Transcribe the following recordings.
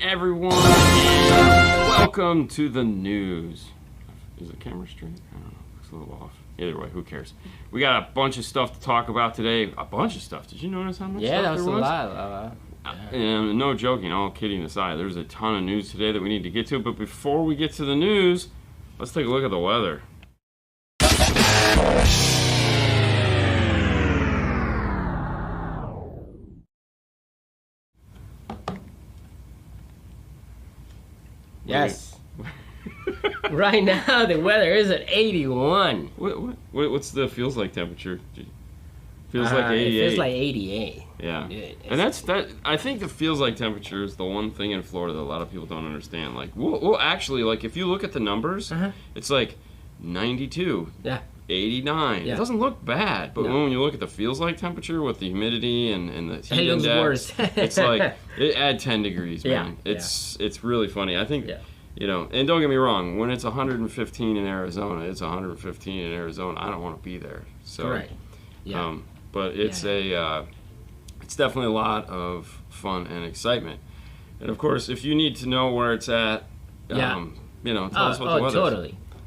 everyone, and welcome to the news. Is the camera straight? I don't know. Looks a little off. Either way, who cares? We got a bunch of stuff to talk about today. A bunch of stuff. Did you notice how much stuff there was? Yeah, that was a lot. And no joking, all kidding aside, there's a ton of news today that we need to get to. But before we get to the news, let's take a look at the weather. Yes. Right now, the weather is at 81. What's the feels like temperature? Feels like 88. It feels like 88. Yeah. Dude, And that. I think the feels like temperature is the one thing in Florida that a lot of people don't understand. Like, we'll actually, like, if you look at the numbers, it's like 92. Yeah. 89. Yeah. It doesn't look bad, but when you look at the feels like temperature with the humidity and the heat looks index, worse. it's like it add 10 degrees, man. Yeah. It's really funny. I think you know, and don't get me wrong, when it's 115 in Arizona, it's 115 in Arizona. I don't want to be there. So right. Yeah. But it's it's definitely a lot of fun and excitement. And of course, if you need to know where it's at, you know, tell us what the weather is.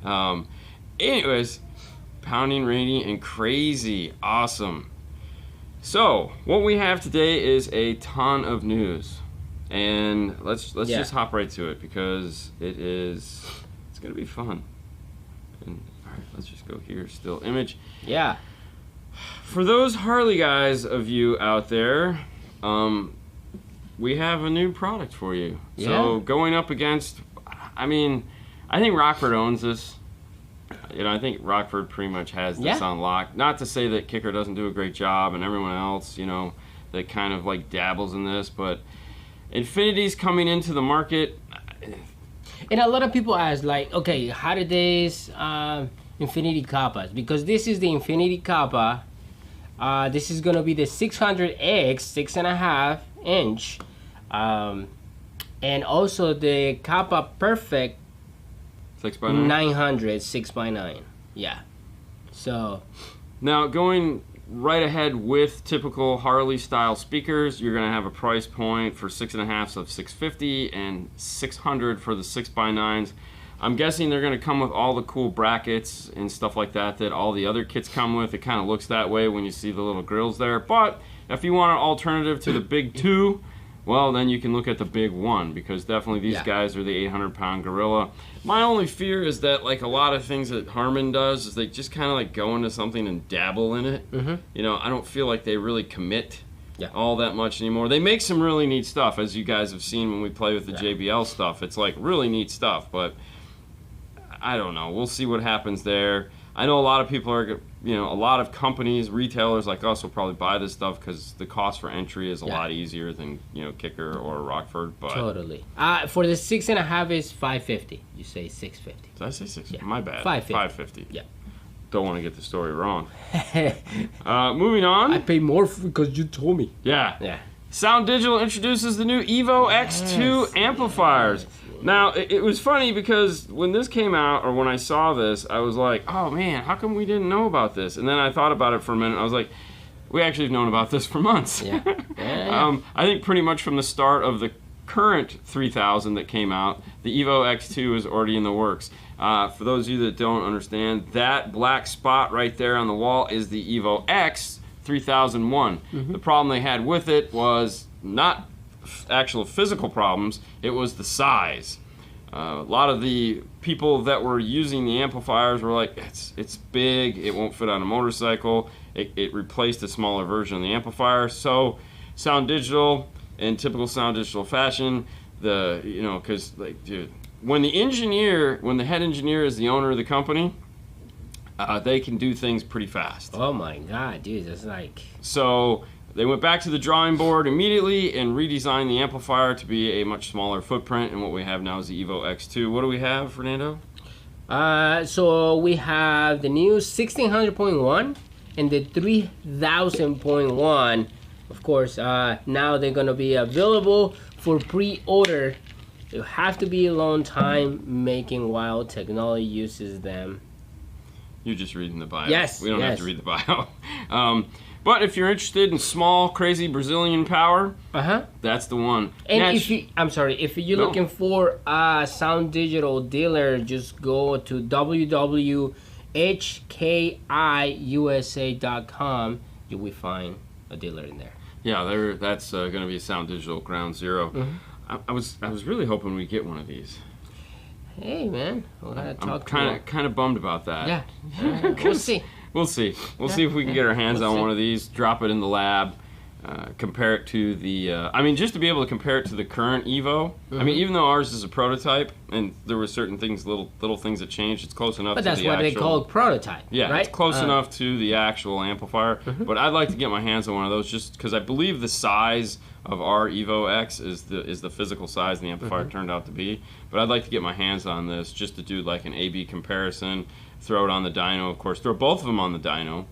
Totally. Anyways, pounding, rainy, and crazy. Awesome. So, what we have today is a ton of news. And let's just hop right to it because it's going to be fun. And all right, let's just go here. Still image. Yeah. For those Harley guys of you out there, we have a new product for you. Yeah. So, going up against, I mean, I think Rockford owns this. You know, I think Rockford pretty much has this on lock. Not to say that Kicker doesn't do a great job and everyone else, you know, that kind of like dabbles in this, but Infinity's coming into the market. And a lot of people ask, like, okay, how did this Infinity Kappas? Because this is the Infinity Kappa. This is going to be the 600X, 6.5 inch. And also the Kappa Perfect 6x9? 900, 6x9. Yeah. So. Now, going right ahead with typical Harley style speakers, you're going to have a price point for 6.5s of $650 and $600 for the 6x9s. I'm guessing they're going to come with all the cool brackets and stuff like that all the other kits come with. It kind of looks that way when you see the little grills there. But if you want an alternative to the big 2, well, then you can look at the big 1 because definitely these guys are the 800-pound gorilla. My only fear is that, like a lot of things that Harman does, is they just kind of like go into something and dabble in it. You know, I don't feel like they really commit all that much anymore. They make some really neat stuff, as you guys have seen when we play with the JBL stuff. It's like really neat stuff, but I don't know. We'll see what happens there. I know a lot of people are, you know, a lot of companies, retailers like us will probably buy this stuff because the cost for entry is a lot easier than, you know, Kicker or Rockford. But totally. For the 6.5 is $550. You say $650. Did I say 6? Yeah. My bad. $550. Yeah. Don't want to get the story wrong. Moving on. I pay more because you told me. Yeah. Soundigital introduces the new Evo X2 amplifiers. Now, it was funny because when this came out, or when I saw this, I was like, oh man, how come we didn't know about this? And then I thought about it for a minute, I was like, we actually have known about this for months. I think pretty much from the start of the current 3000 that came out, the Evo X2 is already in the works. For those of you that don't understand, that black spot right there on the wall is the Evo X 3001. The problem they had with it was not actual physical problems, it was the size. A lot of the people that were using the amplifiers were like, it's big, it won't fit on a motorcycle. It replaced a smaller version of the amplifier. So Soundigital, in typical Soundigital fashion, because like, dude, when the head engineer is the owner of the company, they can do things pretty fast. Oh my god, dude, that's like... So they went back to the drawing board immediately and redesigned the amplifier to be a much smaller footprint, and what we have now is the Evo X2. What do we have, Fernando? So we have the new 1600.1 and the 3000.1. Of course, now they're going to be available for pre-order. You have to be a long time making while technology uses them. You're just reading the bio. Yes, We don't have to read the bio. But if you're interested in small, crazy Brazilian power, that's the one. And if you're looking for a Soundigital dealer, just go to www.hkiusa.com. You will find a dealer in there. Yeah, that's going to be Soundigital Ground Zero. I was really hoping we'd get one of these. Hey man, we'll talk. I'm kind of bummed about that. Yeah, we'll see. We'll see. We'll see if we can get our hands on one of these, drop it in the lab, compare it to the... just to be able to compare it to the current Evo. I mean, even though ours is a prototype, and there were certain things, little things that changed, it's close enough to the actual... But that's what they call prototype, yeah, right? It's close enough to the actual amplifier. But I'd like to get my hands on one of those just because I believe the size of our Evo X is the physical size the amplifier turned out to be. But I'd like to get my hands on this just to do like an A/B comparison, throw it on the dyno, of course, throw both of them on the dyno.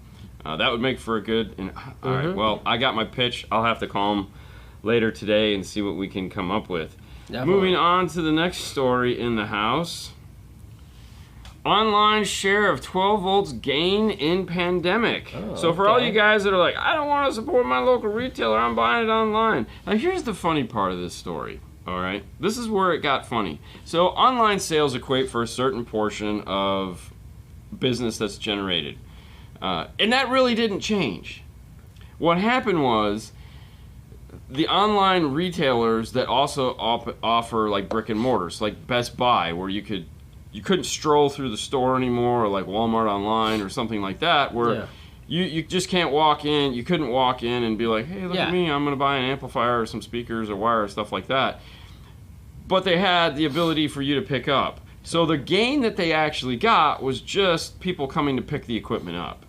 That would make for a good... all right, well, I got my pitch. I'll have to call them later today and see what we can come up with. Definitely. Moving on to the next story in the house. Online share of 12 volts gain in pandemic. So for all you guys that are like, I don't want to support my local retailer, I'm buying it online. Now here's the funny part of this story. All right, this is where it got funny. So online sales equate for a certain portion of business that's generated. And that really didn't change. What happened was the online retailers that also offer like brick and mortars, like Best Buy, where you couldn't stroll through the store anymore, or like Walmart online or something like that, where you just can't walk in. You couldn't walk in and be like, hey, look at me, I'm going to buy an amplifier or some speakers or wire or stuff like that. But they had the ability for you to pick up. So the gain that they actually got was just people coming to pick the equipment up.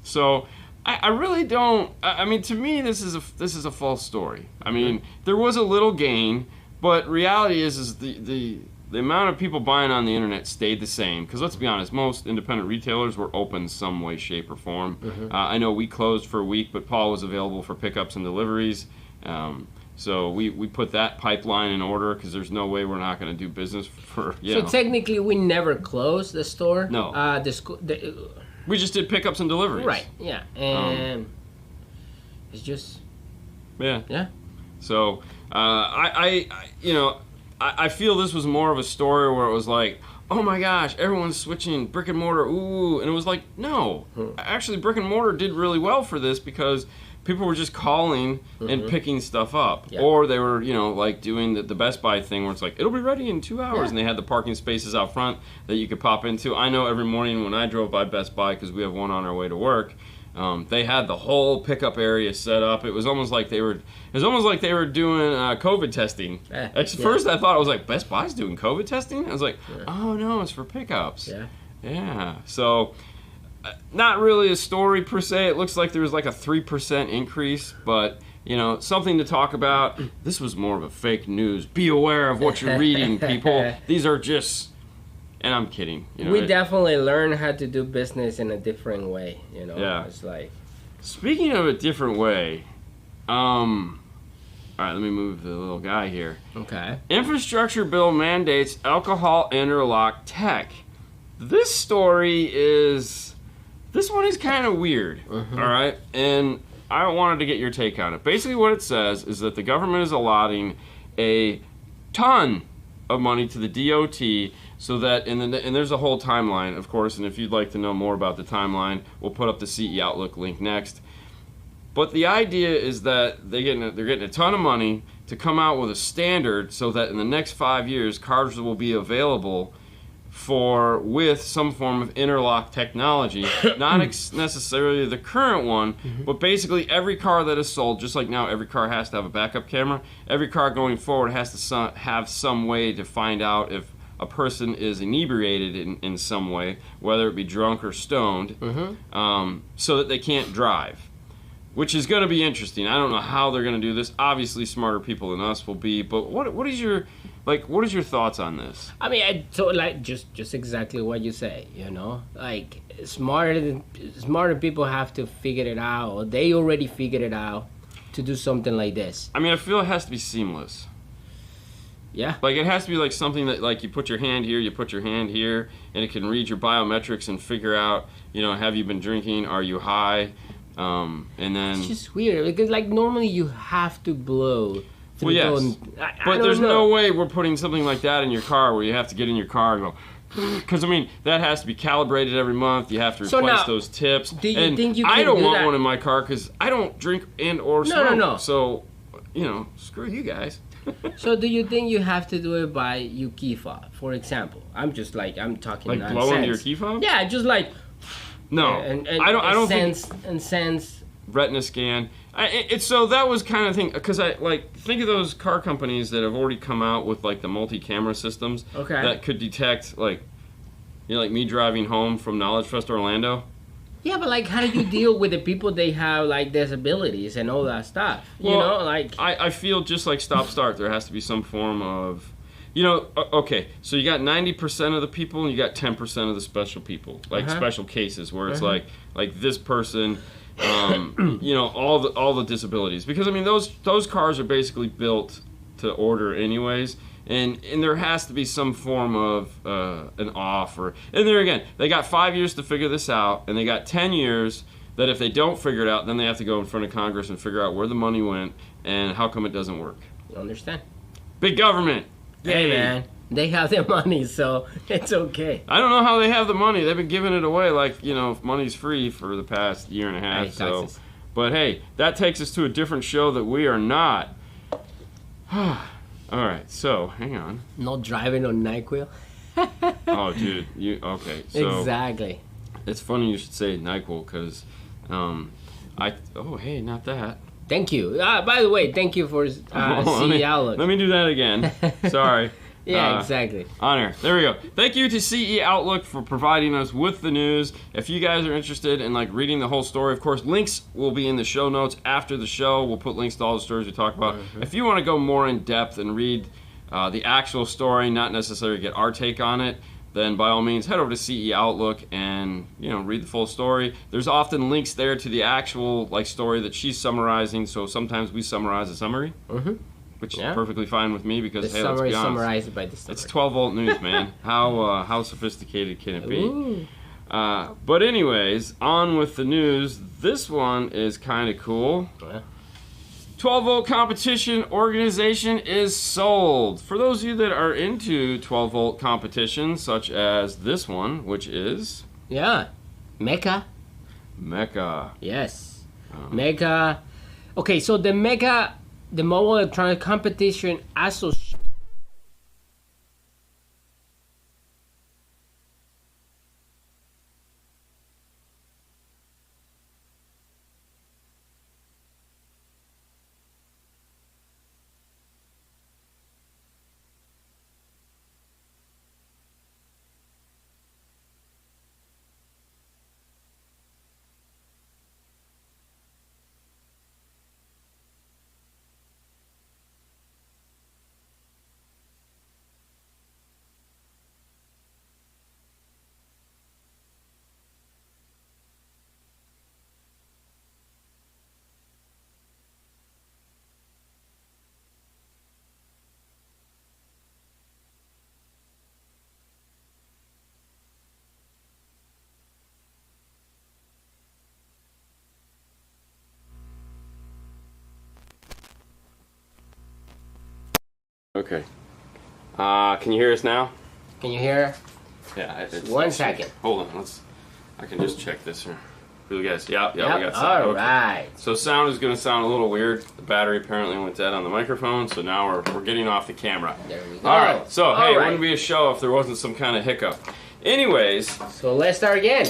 So I really don't. I mean, to me, this is a false story. I mean, there was a little gain, but reality is the amount of people buying on the internet stayed the same. Because let's be honest, most independent retailers were open some way, shape, or form. I know we closed for a week, but Paul was available for pickups and deliveries. So we put that pipeline in order because there's no way we're not going to do business for. So technically, we never closed the store. No. We just did pickups and deliveries. Right. Yeah. And it's just. Yeah. Yeah. So I feel this was more of a story where it was like, oh my gosh, everyone's switching brick and mortar. Ooh, and it was like, no, actually, brick and mortar did really well for this because people were just calling and picking stuff up. Yeah. Or they were, like doing the Best Buy thing where it's like, it'll be ready in 2 hours. Yeah. And they had the parking spaces out front that you could pop into. I know every morning when I drove by Best Buy, because we have one on our way to work, they had the whole pickup area set up. It was almost like they were doing COVID testing. At first I thought, I was like, Best Buy's doing COVID testing? I was like, oh no, it's for pickups. Yeah. Yeah. So not really a story per se. It looks like there was like a 3% increase, but something to talk about. This was more of a fake news. Be aware of what you're reading, people. These are just, and I'm kidding. We definitely learn how to do business in a different way. Yeah. It's like. Speaking of a different way, all right, let me move the little guy here. Okay. Infrastructure bill mandates alcohol interlock tech. This one is kind of weird, all right? And I wanted to get your take on it. Basically what it says is that the government is allotting a ton of money to the DOT so that, and there's a whole timeline, of course, and if you'd like to know more about the timeline, we'll put up the CE Outlook link next. But the idea is that they're getting a ton of money to come out with a standard so that in the next 5 years, cars will be available with some form of interlock technology, not necessarily the current one, but basically every car that is sold, just like now every car has to have a backup camera, every car going forward has to have some way to find out if a person is inebriated in some way, whether it be drunk or stoned, so that they can't drive, which is going to be interesting. I don't know how they're going to do this. Obviously, smarter people than us will be, but what is your thoughts on this? I mean, just exactly what you say, like smarter people have to figure it out, or they already figured it out to do something like this. I mean, I feel it has to be seamless. Yeah. Like, it has to be like something that, like, you put your hand here, you put your hand here, and it can read your biometrics and figure out, you know, have you been drinking? Are you high? And then... It's just weird because, like, normally you have to blow. Well, yes. But there's no way we're putting something like that in your car where you have to get in your car and go... Because, I mean, that has to be calibrated every month. You have to replace those tips. Do you think you can I don't want that? one in my car because I don't drink and or smoke. No. So, you know, screw you guys. So do you think you have to do it by your key fob, for example? I'm talking like nonsense. blow into your key fob? Yeah, just like... No, I don't think... sense... Retina scan. So that was kind of thing, because I, like, think of those car companies that have already come out with, like, the multi-camera systems that could detect, like, you know, like me driving home from Knowledge Fest Orlando. Yeah, but, like, how do you deal with the people they have, like, disabilities and all that stuff? Well, you know, like... I feel just like stop-start, there has to be some form of... You know, okay, so you got 90% of the people and you got 10% of the special people. Like, special cases where it's like this person... you know, all the disabilities, because I mean those cars are basically built to order anyways, and there has to be some form of an off, or, and there again, they got 5 years to figure this out, and they got 10 years that if they don't figure it out, then they have to go in front of Congress and figure out where the money went and how come it doesn't work. You understand? Big government. Hey man, they have their money, so it's okay. I don't know how they have the money. They've been giving it away like, you know, money's free for the past year and a half. So, but hey, that takes us to a different show that we are not. All right, so hang on. Not driving on NyQuil. Oh, dude, okay? So exactly. It's funny you should say NyQuil because, hey, not that. Thank you. By the way, thank you for CE Outlook. Let me do that again. Sorry. Yeah, exactly. On air. There we go. Thank you to CE Outlook for providing us with the news. If you guys are interested in like reading the whole story, of course, links will be in the show notes after the show. We'll put links to all the stories we talk about. If you want to go more in depth and read the actual story, not necessarily get our take on it, then by all means head over to CE Outlook and, you know, read the full story. There's often links there to the actual like story that she's summarizing. So sometimes we summarize a summary. Which is perfectly fine with me because, hey, let's be honest. Summarized by the story. It's 12-volt news, man. How sophisticated can it be? But anyways, on with the news. This one is kind of cool. 12-volt competition organization is sold. For those of you that are into 12-volt competitions, such as this one, which is... Yeah, Meca. Meca. Yes. Meca. Okay, so the Meca... The Mobile Electronic Competition Association. Okay. Can you hear us now? Can you hear? Yeah. One second. Hold on. I can just check this here. You guys, yeah, we got sound. All okay. right. So sound is going to sound a little weird. The battery apparently went dead on the microphone, so now we're getting off the camera. There we go. All right. So hey, it wouldn't be a show if there wasn't some kind of hiccup. Anyways. So let's start again.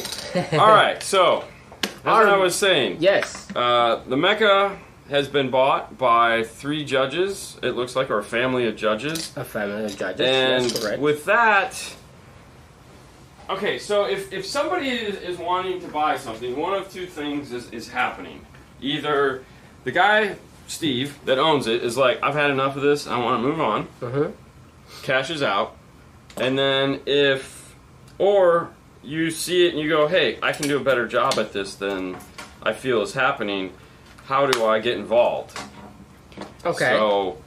All right. So as I was saying. Yes. The Meca has been bought by 3 judges. It looks like, or a family of judges. A family of judges. And that's correct. with that. Okay, so if somebody is wanting to buy something, one of 2 things is happening. Either the guy, Steve, that owns it is like, I've had enough of this, I want to move on, cashes out, and then or you see it and you go, hey, I can do a better job at this than I feel is happening, how do I get involved? Okay. So,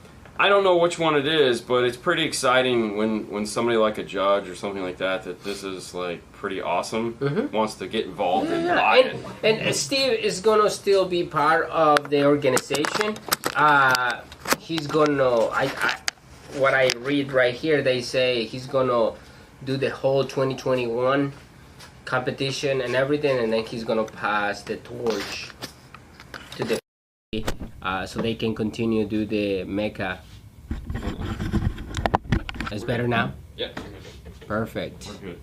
I don't know which one it is, but it's pretty exciting when somebody like a judge or something like that this is like pretty awesome, wants to get involved and buy it. And Steve is gonna still be part of the organization. He's gonna, what I read right here, they say he's gonna do the whole 2021 competition and everything, and then he's gonna pass the torch to the so they can continue to do the Meca. It's better now? Yeah. Perfect. We're good.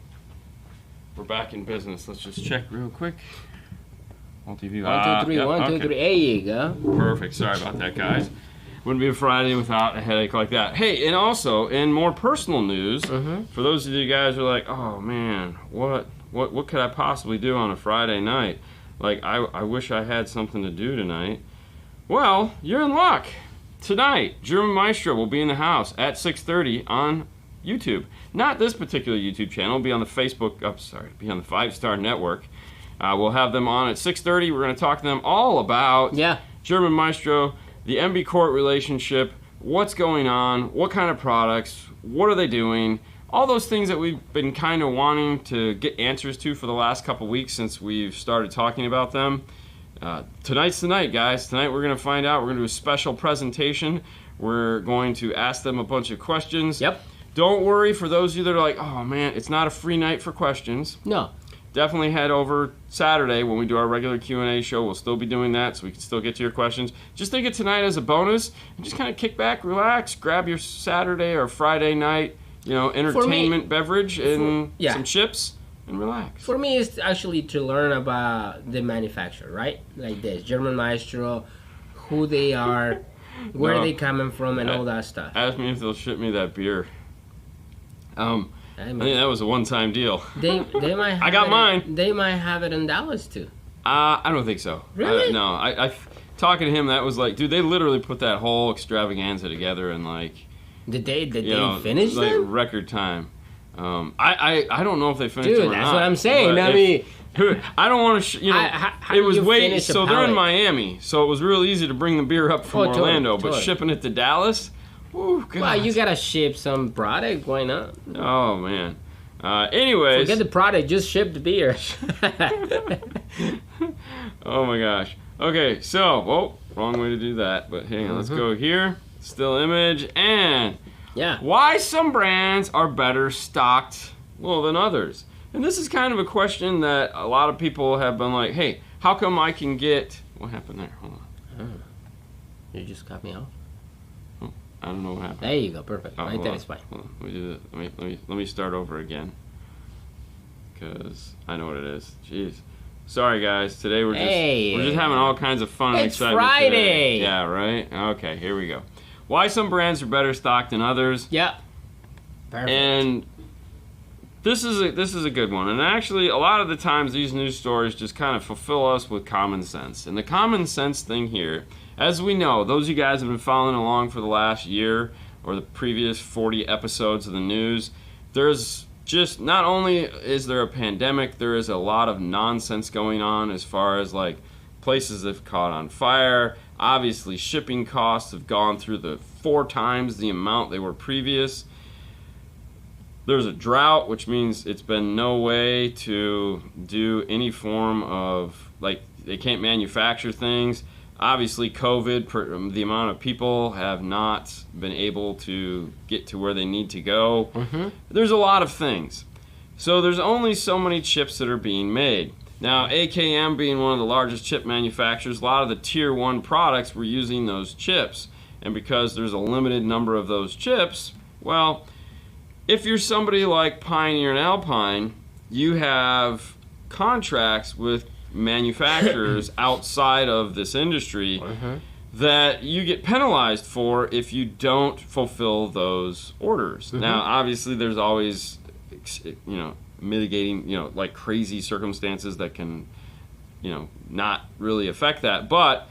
We're back in business. Let's just check real quick. Multi-view. 1, 2, 3, 1, 2, 3. There you go. Perfect. Sorry about that, guys. Wouldn't be a Friday without a headache like that. Hey, and also in more personal news, for those of you guys who are like, oh man, what could I possibly do on a Friday night? Like, I wish I had something to do tonight. Well, you're in luck. Tonight, German Maestro will be in the house at 6:30 on YouTube. Not this particular YouTube channel. It'll be on the Facebook. Be on the 5 Star Network. We'll have them on at 6:30. We're going to talk to them all about German Maestro, the MB Court relationship, what's going on, what kind of products, what are they doing, all those things that we've been kind of wanting to get answers to for the last couple weeks since we've started talking about them. Tonight's the night, guys. Tonight we're going to find out. We're going to do a special presentation. We're going to ask them a bunch of questions. Yep. Don't worry for those of you that are like, oh man, it's not a free night for questions. No. Definitely head over Saturday when we do our regular Q&A show. We'll still be doing that, so we can still get to your questions. Just think of tonight as a bonus, and just kind of kick back, relax, grab your Saturday or Friday night, entertainment beverage and some chips, and relax. For me, it's actually to learn about the manufacturer, right? Like this, German Maestro, who they are, where they coming from, and all that stuff. Ask me if they'll ship me that beer. I think that was a one-time deal. They might. Have I got mine. They might have it in Dallas too. I don't think so. Really? No. I talking to him, that was like, dude, they literally put that whole extravaganza together in like. Did they finish like them? Record time. I don't know if they finished them or not. Dude, that's what I'm saying. I don't want to. It was way. So they're in pallet? Miami, so it was real easy to bring the beer up from Orlando, totally. But shipping it to Dallas. Ooh, God. Well, you gotta ship some product. Why not? Oh man. Anyways. Forget the product. Just ship the beer. Oh my gosh. Okay, so wrong way to do that. But hang on, let's go here. Still image and why some brands are better stocked than others. And this is kind of a question that a lot of people have been like, hey, how come I can get... What happened there? Hold on. You just cut me off. Oh, I don't know what happened. There you go. Perfect. Right there is fine. Hold on. Let me do this. Let me start over again. Because I know what it is. Jeez. Sorry, guys. Today we're just having all kinds of fun and excitement. It's Friday. Today. Yeah, right? Okay, here we go. Why some brands are better stocked than others. Yeah. Perfect. And this is a good one. And actually, a lot of the times these news stories just kind of fulfill us with common sense. And the common sense thing here, as we know, those of you guys have been following along for the last year or the previous 40 episodes of the news, there's just, not only is there a pandemic, there is a lot of nonsense going on as far as like places that have caught on fire. Obviously, shipping costs have gone through the 4 times the amount they were previous. There's a drought, which means it's been no way to do any form of, like, they can't manufacture things. Obviously, COVID, the amount of people have not been able to get to where they need to go. There's a lot of things. So there's only so many chips that are being made. Now, AKM being one of the largest chip manufacturers, a lot of the tier 1 products were using those chips. And because there's a limited number of those chips, well, if you're somebody like Pioneer and Alpine, you have contracts with manufacturers outside of this industry that you get penalized for if you don't fulfill those orders. Now, obviously, there's always, mitigating, like crazy circumstances that can, not really affect that, but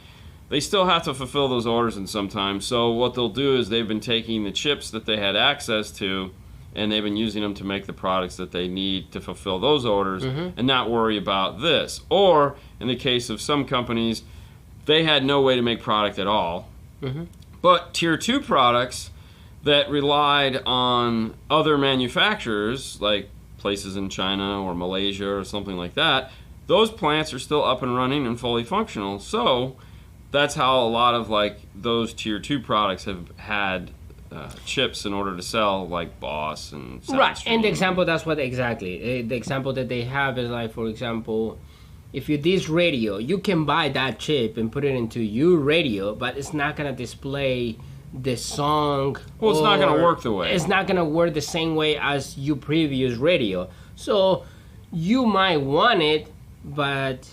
they still have to fulfill those orders in some time. So what they'll do is they've been taking the chips that they had access to and they've been using them to make the products that they need to fulfill those orders and not worry about this. Or in the case of some companies, they had no way to make product at all, But tier 2 products that relied on other manufacturers, like places in China or Malaysia or something like that, those plants are still up and running and fully functional. So that's how a lot of like those tier 2 products have had chips in order to sell, like Boss and Soundstream. Right, and the example, that's what exactly. The example that they have is like, for example, if you this radio, you can buy that chip and put it into your radio, but it's not going to display the song. Well, it's not going to work the way. It's not going to work the same way as your previous radio. So you might want it, but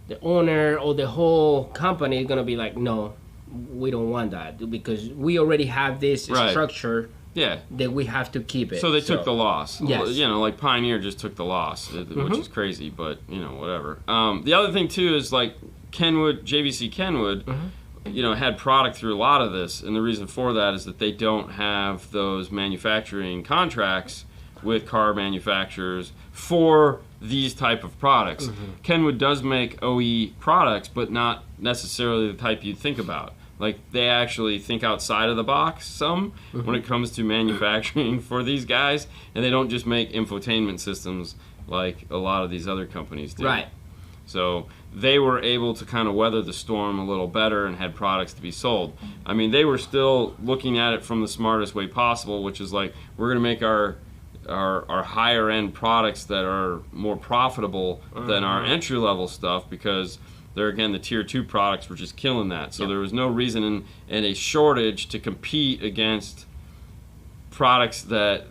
the owner or the whole company is going to be like, no, we don't want that because we already have this structure that we have to keep it. So they took the loss. Yes. You know, like Pioneer just took the loss, which is crazy, but, you know, whatever. The other thing, too, is like Kenwood, JVC Kenwood, you know, had product through a lot of this, and the reason for that is that they don't have those manufacturing contracts with car manufacturers for these type of products. Kenwood does make OE products, but not necessarily the type you'd think about. Like, they actually think outside of the box some when it comes to manufacturing for these guys, and they don't just make infotainment systems like a lot of these other companies do. Right. So they were able to kind of weather the storm a little better and had products to be sold. I mean, they were still looking at it from the smartest way possible, which is like, we're going to make our higher end products that are more profitable than our entry level stuff, because they're, again, the tier 2 products were just killing that. So there was no reason in a shortage to compete against products that,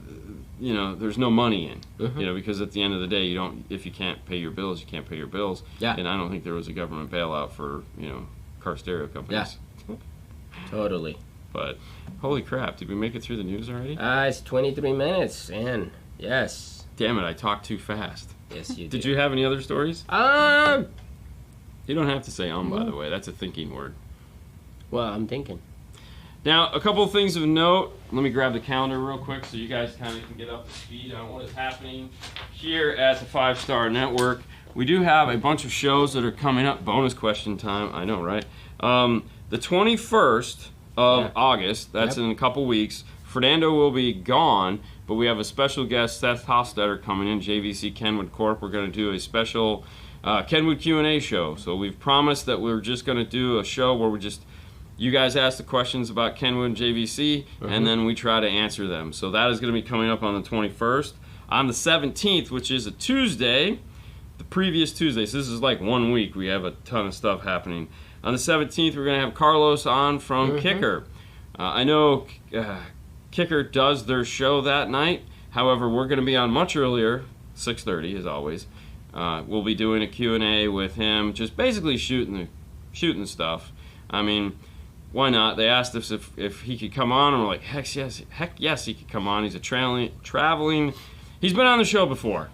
you know, there's no money in. You know, because at the end of the day, if you can't pay your bills, you can't pay your bills. Yeah. And I don't think there was a government bailout for, you know, car stereo companies. Yeah. Totally. But holy crap, did we make it through the news already? It's 23 minutes, and yes. Damn it, I talked too fast. Yes, you did. Did you have any other stories? You don't have to say by the way. That's a thinking word. Well, I'm thinking. Now, a couple of things of note. Let me grab the calendar real quick so you guys kind of can get up to speed on what is happening here at the 5-Star Network. We do have a bunch of shows that are coming up. Bonus question time. I know, right? The 21st of August, that's in a couple weeks, Fernando will be gone, but we have a special guest, Seth Hofstetter, coming in, JVC Kenwood Corp. We're going to do a special Kenwood Q&A show. So we've promised that we're just going to do a show where you guys ask the questions about Kenwood and JVC, and then we try to answer them. So that is going to be coming up on the 21st. On the 17th, which is a Tuesday, the previous Tuesday, so this is like 1 week, we have a ton of stuff happening. On the 17th, we're going to have Carlos on from Kicker. I know Kicker does their show that night. However, we're going to be on much earlier, 6:30 as always. We'll be doing a Q&A with him, just basically shooting the stuff. I mean, why not? They asked us if he could come on, and we're like, heck yes, he could come on. He's a traveling. He's been on the show before,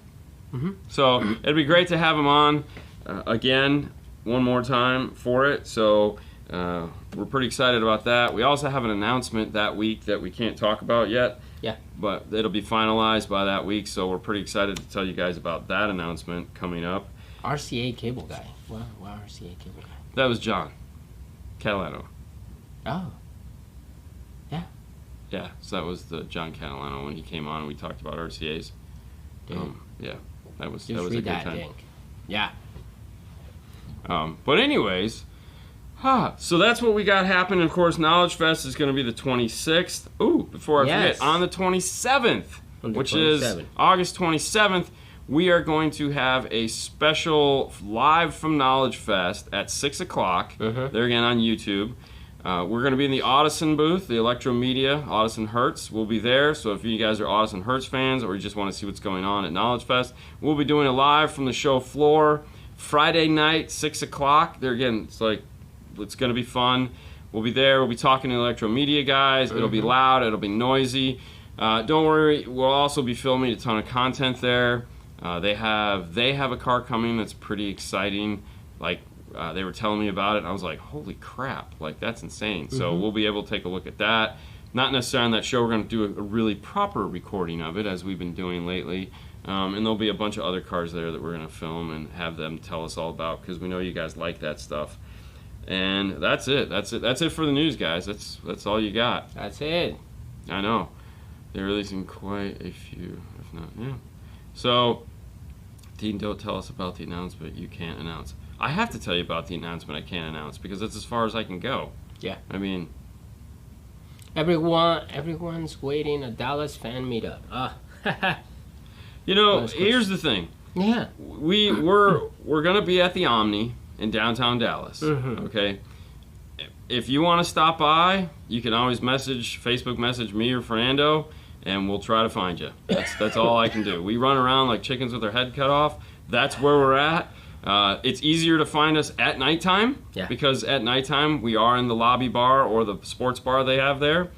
so it'd be great to have him on again one more time for it. So we're pretty excited about that. We also have an announcement that week that we can't talk about yet. Yeah. But it'll be finalized by that week, so we're pretty excited to tell you guys about that announcement coming up. RCA cable guy. Wow, RCA cable guy. That was John Catalano. Oh. Yeah. Yeah, so that was the John Catalano when he came on and we talked about RCAs. Yeah, that was a good time. Dink. Yeah. But anyways, so that's what we got happening. Of course, Knowledge Fest is going to be the 26th. Ooh, before I forget, on the 27th, which is August 27th, we are going to have a special live from Knowledge Fest at 6 o'clock. There again on YouTube. We're going to be in the Audison booth, the Electro Media, Audison Hertz. We'll be there, so if you guys are Audison Hertz fans or you just want to see what's going on at Knowledge Fest, we'll be doing it live from the show floor Friday night, 6 o'clock. There again, it's going to be fun. We'll be there. We'll be talking to Electro Media guys. It'll be loud. It'll be noisy. Don't worry. We'll also be filming a ton of content there. They have a car coming that's pretty exciting. They were telling me about it, and I was like, holy crap, that's insane. So we'll be able to take a look at that. Not necessarily on that show. We're going to do a really proper recording of it, as we've been doing lately. And there'll be a bunch of other cars there that we're going to film and have them tell us all about, because we know you guys like that stuff. And that's it. That's it for the news, guys. That's all you got. That's it. I know. They're releasing quite a few, if not, yeah. So, Dean, don't tell us about the announcement you can't announce. I have to tell you about the announcement I can't announce because that's as far as I can go. Yeah. I mean, everyone's waiting a Dallas fan meetup. you know, here's the thing. Yeah. We're gonna be at the Omni in downtown Dallas. Mm-hmm. Okay. If you want to stop by, you can always Facebook message me or Fernando, and we'll try to find you. That's all I can do. We run around like chickens with our head cut off. That's where we're at. It's easier to find us at nighttime because at nighttime we are in the lobby bar or the sports bar they have there.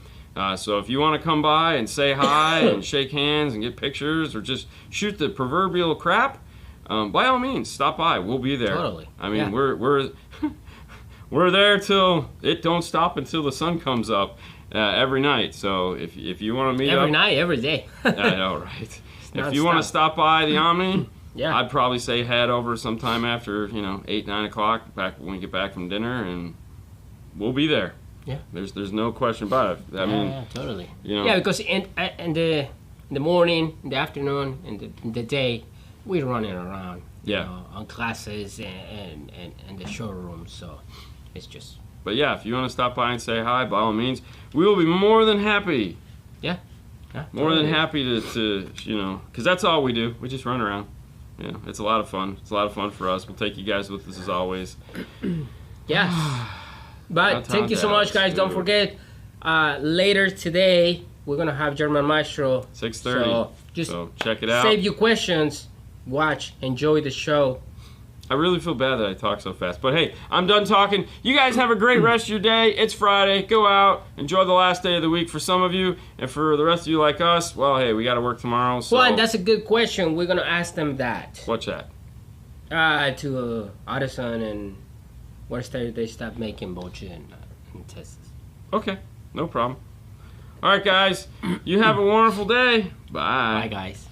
So if you want to come by and say hi and shake hands and get pictures or just shoot the proverbial crap, by all means, stop by. We'll be there. Totally. I mean, we're we're there till it don't stop until the sun comes up every night. So if you want to meet every up, night, every day. I know, right? If you want to stop by the Omni, yeah, I'd probably say head over sometime after 8, 9 o'clock back when we get back from dinner, and we'll be there. Yeah, there's no question about it. I mean, totally. Yeah, because in the morning, in the afternoon, in the day, we're running around. On classes and the showroom, so it's just. But yeah, if you want to stop by and say hi, by all means, we will be more than happy. Yeah. More than happy to because that's all we do. We just run around. Yeah, it's a lot of fun. It's a lot of fun for us. We'll take you guys with us as always. Yeah. But Downtown thank you so much, guys. Don't forget, later today, we're going to have German Maestro. 6:30. So check it out. Save your questions. Watch. Enjoy the show. I really feel bad that I talk so fast. But hey, I'm done talking. You guys have a great rest of your day. It's Friday. Go out. Enjoy the last day of the week for some of you. And for the rest of you like us, well, hey, we got to work tomorrow. So. Well, and that's a good question. We're going to ask them that. What's that? To Addison and where they stop making boche in Texas. Okay. No problem. All right, guys. You have a wonderful day. Bye. Bye, guys.